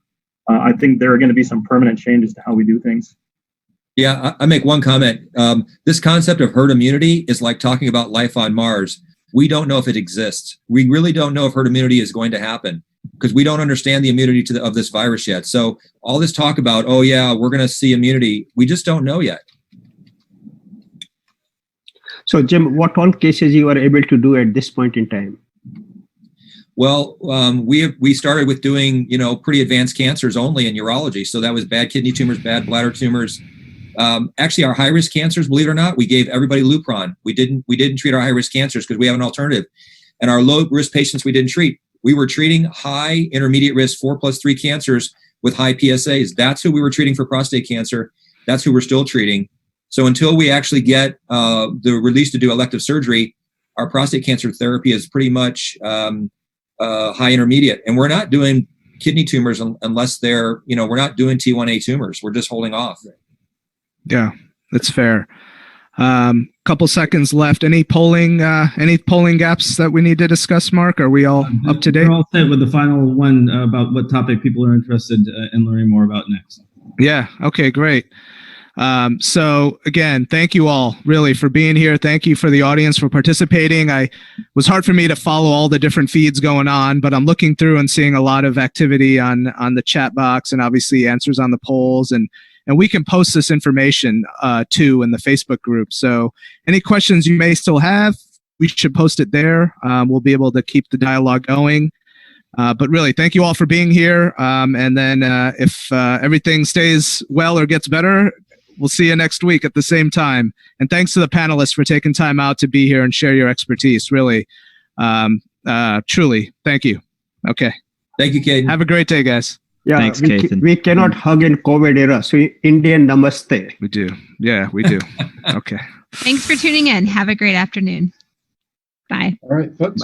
I think there are going to be some permanent changes to how we do things. Yeah, I make one comment. This concept of herd immunity is like talking about life on Mars. We don't know if it exists. We really don't know if herd immunity is going to happen because we don't understand the immunity of this virus yet. So all this talk about, oh yeah, we're going to see immunity, we just don't know yet. So Jim, what all cases you are able to do at this point in time? Well, we started with doing, pretty advanced cancers only in urology. So that was bad kidney tumors, bad bladder tumors. Actually, our high-risk cancers, believe it or not, we gave everybody Lupron. We didn't treat our high-risk cancers because we have an alternative. And our low-risk patients we didn't treat. We were treating high, intermediate risk 4+3 cancers with high PSAs. That's who we were treating for prostate cancer. That's who we're still treating. So until we actually get the release to do elective surgery, our prostate cancer therapy is pretty much high intermediate. And we're not doing kidney tumors unless they're, we're not doing T1A tumors. We're just holding off. Yeah, that's fair. Couple seconds left. Any polling gaps that we need to discuss, Mark? Are we all up to date? We're all set with the final one about what topic people are interested in learning more about next. Yeah. Okay, great. So again, thank you all really for being here. Thank you for the audience for participating. It was hard for me to follow all the different feeds going on, but I'm looking through and seeing a lot of activity on the chat box and obviously answers on the polls, and we can post this information too in the Facebook group. So any questions you may still have, we should post it there. We'll be able to keep the dialogue going. But really, thank you all for being here. And then if everything stays well or gets better, we'll see you next week at the same time. And thanks to the panelists for taking time out to be here and share your expertise. Really, truly, thank you. Okay. Thank you, Caden. Have a great day, guys. Yeah, Thanks, we cannot hug in COVID era. So Indian namaste. We do. Yeah, we do. Okay. Thanks for tuning in. Have a great afternoon. Bye. All right, folks.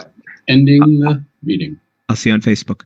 Ending the meeting. I'll see you on Facebook.